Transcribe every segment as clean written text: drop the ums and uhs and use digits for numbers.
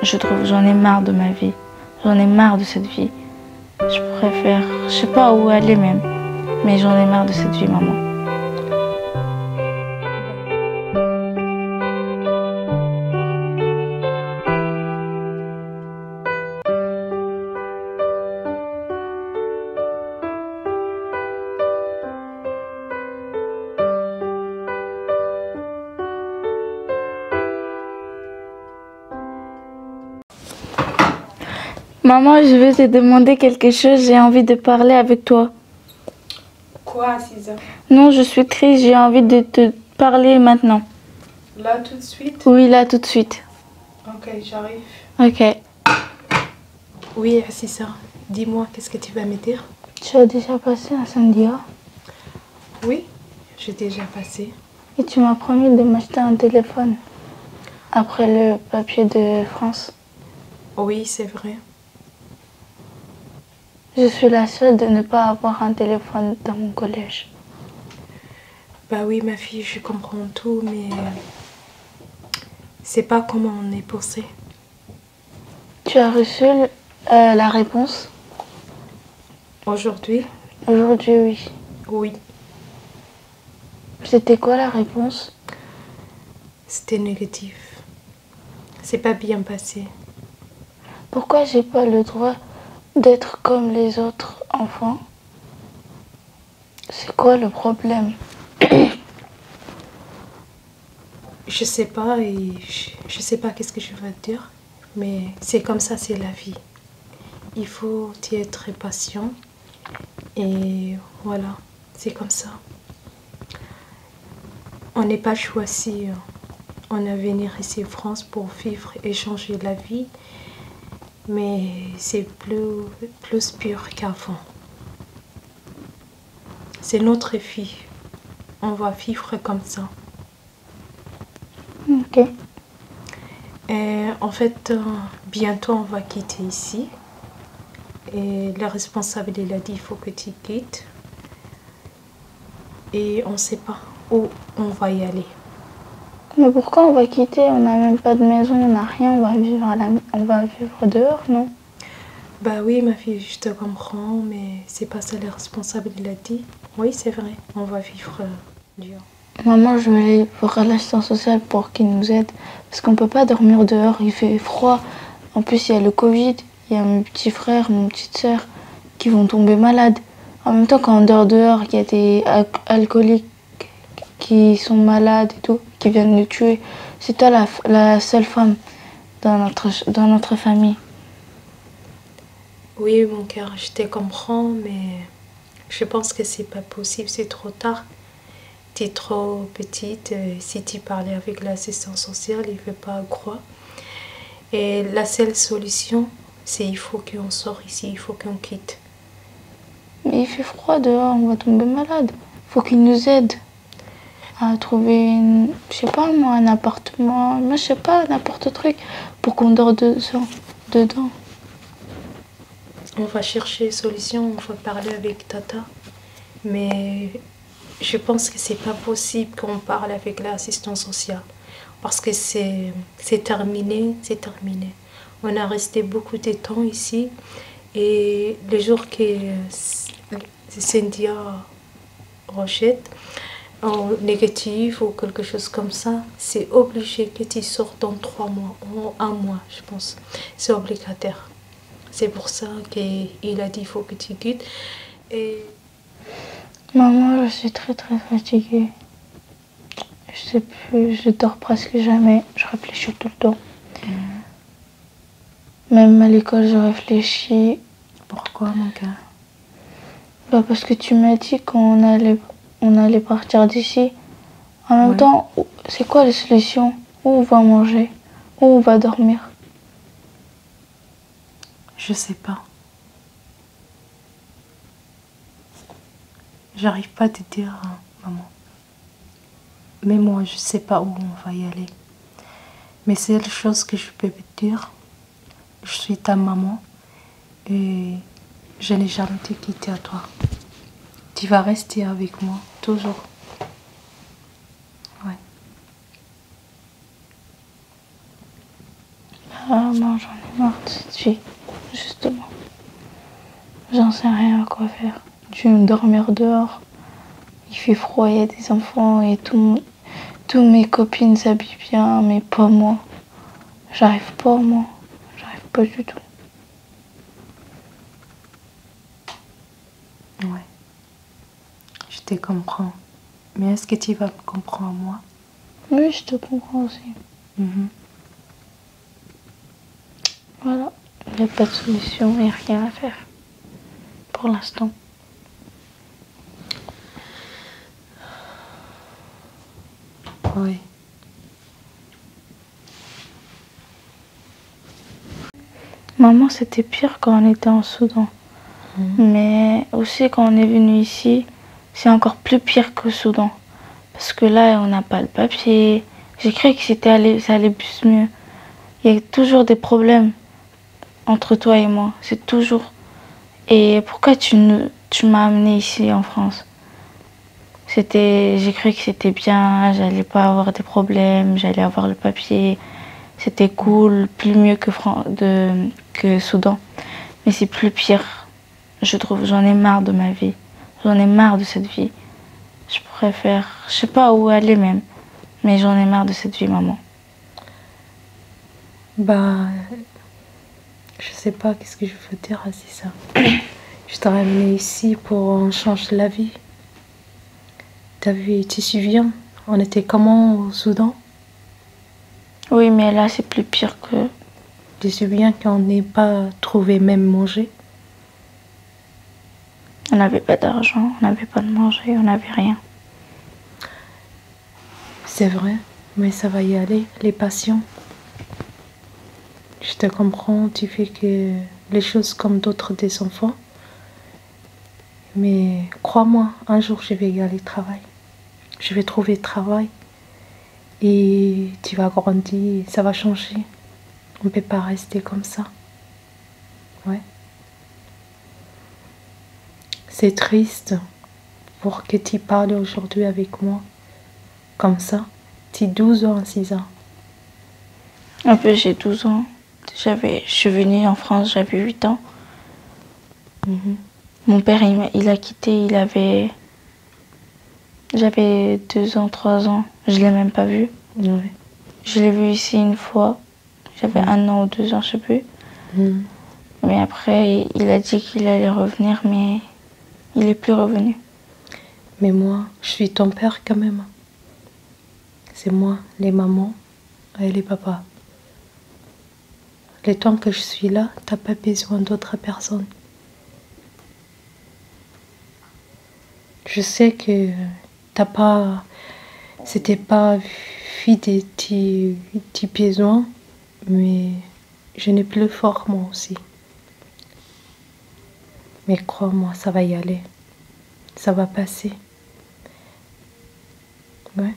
Je trouve, j'en ai marre de ma vie. J'en ai marre de cette vie. Je préfère, je sais pas où aller même. Mais j'en ai marre de cette vie, maman. Maman, je veux te demander quelque chose, j'ai envie de parler avec toi. Quoi, Aziza? Non, je suis triste, j'ai envie de te parler maintenant. Là, tout de suite? Oui, là, tout de suite. Ok, j'arrive. Ok. Oui, Aziza, dis-moi, qu'est-ce que tu vas me dire? Tu as déjà passé un samedi? Oui, j'ai déjà passé. Et tu m'as promis de m'acheter un téléphone après le papier de France. Oui, c'est vrai. Je suis la seule de ne pas avoir un téléphone dans mon collège. Bah oui, ma fille, je comprends tout, mais c'est pas comment on est poussé. Tu as reçu la réponse? Aujourd'hui? Aujourd'hui, oui. Oui. C'était quoi la réponse? C'était négatif. C'est pas bien passé. Pourquoi j'ai pas le droit d'être comme les autres enfants? C'est quoi le problème? Je sais pas et je sais pas qu'est-ce que je vais te dire, mais c'est comme ça, c'est la vie. Il faut y être patient et voilà, c'est comme ça. On n'est pas choisi, on a venir ici en France pour vivre et changer la vie, mais c'est plus pur qu'avant. C'est notre vie, on va vivre comme ça. Ok. Et en fait, bientôt on va quitter ici. Et le responsable, il a dit, il faut que tu quittes. Et on ne sait pas où on va y aller. Mais pourquoi on va quitter? On n'a même pas de maison, on n'a rien, on va vivre dehors, non? Bah oui, ma fille, je te comprends, mais c'est pas ça le responsable, il a dit. Oui, c'est vrai, on va vivre dehors. Maman, je vais aller voir l'assistance sociale pour qu'il nous aide. Parce qu'on peut pas dormir dehors, il fait froid. En plus, il y a le Covid, il y a mon petit frère, mon petite soeur qui vont tomber malades. En même temps, quand on dort dehors, il y a des alcooliques qui sont malades et tout, qui viennent nous tuer. C'est toi la seule femme dans notre famille. Oui, mon cœur, je te comprends, mais je pense que c'est pas possible, c'est trop tard. Tu es trop petite, si tu parlais avec l'assistant social, il ne veut pas croire. Et la seule solution, c'est il faut qu'on sorte ici, il faut qu'on quitte. Mais il fait froid dehors, on va tomber malade. Faut qu'il nous aide à trouver, je sais pas moi, un appartement, moi je sais pas, n'importe truc, pour qu'on dort dedans. On va chercher une solution, on va parler avec Tata. Mais je pense que c'est pas possible qu'on parle avec l'assistant social. Parce que c'est terminé, c'est terminé. On a resté beaucoup de temps ici. Et le jour que Cynthia rejette, en négatif ou quelque chose comme ça, c'est obligé que tu sortes dans 3 mois, ou 1 mois, je pense. C'est obligataire. C'est pour ça qu'il a dit il faut que tu quittes. Et Maman, je suis très très fatiguée. Je sais plus, je dors presque jamais, je réfléchis tout le temps. Même à l'école, je réfléchis. pourquoi, mon cœur? Bah parce que tu m'as dit on allait partir d'ici. En même temps, c'est quoi la solution? Où on va manger? Où on va dormir? Je sais pas. J'arrive pas à te dire, maman. Mais moi, je sais pas où on va y aller. Mais c'est la chose que je peux te dire. Je suis ta maman et je n'ai jamais te quitté à toi. Tu vas rester avec moi, toujours. Ouais. Maman, J'en sais rien à quoi faire. Je vais me dormir dehors. Il fait froid, il y a des enfants et tout. Toutes mes copines s'habillent bien, mais pas moi. J'arrive pas, moi. J'arrive pas du tout. Ouais, je te comprends. Mais est-ce que tu vas me comprendre, moi? Oui, je te comprends aussi. Voilà. Il n'y a pas de solution, il n'y a rien à faire. Pour l'instant. Oui. Maman, c'était pire quand on était en Soudan. Mais aussi quand on est venu ici, c'est encore plus pire qu'au Soudan. Parce que là, on n'a pas le papier. J'ai cru que ça allait plus mieux. Il y a toujours des problèmes entre toi et moi. C'est toujours. Et pourquoi tu m'as amené ici en France? J'ai cru que c'était bien, j'allais pas avoir des problèmes, j'allais avoir le papier. C'était cool, plus mieux que Soudan. Mais c'est plus pire. Je trouve, j'en ai marre de ma vie. J'en ai marre de cette vie. Je préfère, je sais pas où aller même. Mais j'en ai marre de cette vie, maman. Bah, je sais pas qu'est-ce que je veux dire, c'est ça. Je t'ai ramené ici pour en changer la vie. T'as vu, tu te souviens, on était comment au Soudan? Oui, mais là, c'est plus pire que... Tu te souviens qu'on n'ait pas trouvé même manger? On n'avait pas d'argent, on n'avait pas de manger, on n'avait rien. C'est vrai, mais ça va y aller, les patients. Je te comprends, tu fais que les choses comme d'autres des enfants. Mais crois-moi, un jour je vais y aller travailler. Je vais trouver travail. Et tu vas grandir, ça va changer. On ne peut pas rester comme ça. Ouais. C'est triste pour que tu parles aujourd'hui avec moi. Comme ça. Tu as 12 ans, 6 ans. Un peu, j'ai 12 ans. Je suis venue en France, j'avais 8 ans. Mon père, il a quitté, j'avais 2 ans, 3 ans. Je l'ai même pas vu. Ouais. Je l'ai vu ici une fois. J'avais 1 an ou 2 ans, je sais plus. Mais après, il a dit qu'il allait revenir, mais il est plus revenu. Mais moi, je suis ton père quand même. C'est moi, les mamans et les papas. Le temps que je suis là, t'as pas besoin d'autres personnes. Je sais que t'as pas, c'était pas vu de tes besoins, mais je n'ai plus fort moi aussi. Mais crois-moi, ça va y aller. Ça va passer. Ouais.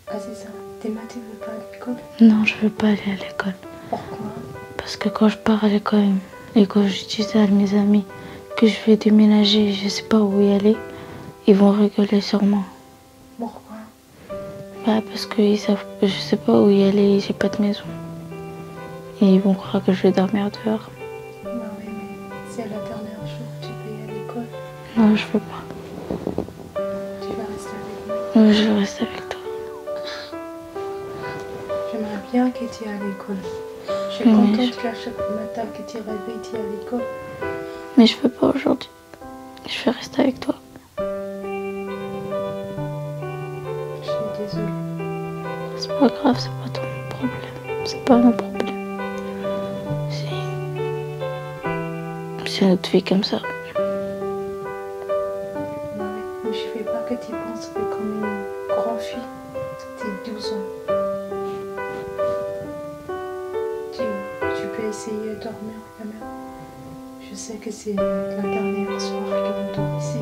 Ah, c'est ça. Théma, tu veux pas à l'école? Non, je veux pas aller à l'école. Pourquoi? Parce que quand je pars à l'école et que je dis à mes amis que je vais déménager, je sais pas où y aller, ils vont rigoler sur moi. Pourquoi? Bah, parce qu'ils savent, je sais pas où y aller, j'ai pas de maison. Et ils vont croire que je vais dormir dehors. Bah oui, mais c'est la dernière jour que tu peux y aller à l'école. Non, je veux pas. Tu vas rester avec moi. Oui, je veux rester avec toi. J'aimerais bien que tu ailles à l'école. Je suis contente qu'à chaque matin que tu réveilles, tu es à l'école. Mais je veux pas aujourd'hui. Je veux rester avec toi. Je suis désolée. C'est pas grave, c'est pas ton problème. C'est pas mon problème. C'est notre vie comme ça. Bah oui, mais je veux pas que tu penses que comme une grande fille, t'es 12 ans. Tu peux essayer de dormir quand même. Je sais que c'est la dernière soir qu'on dort ici.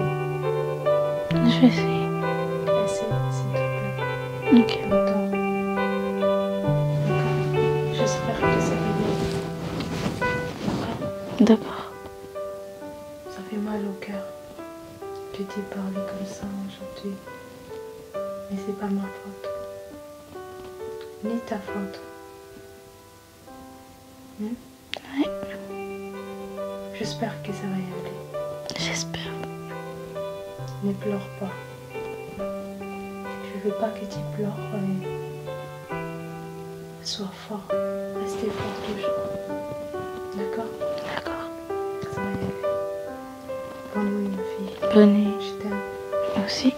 Je vais essayer. Essaye, s'il te plaît. Ok. On dort. D'accord. J'espère que ça va bien. D'accord. D'accord. Ça fait mal au cœur que tu parles comme ça aujourd'hui. Mais c'est pas ma faute. Ni ta faute. Ouais. J'espère que ça va y aller. J'espère. Ne pleure pas. Je veux pas que tu pleures. Sois fort. Restez fort toujours. D'accord? D'accord. Ça va y aller. Bonne nuit, ma fille. Bonne nuit. Je t'aime. Aussi.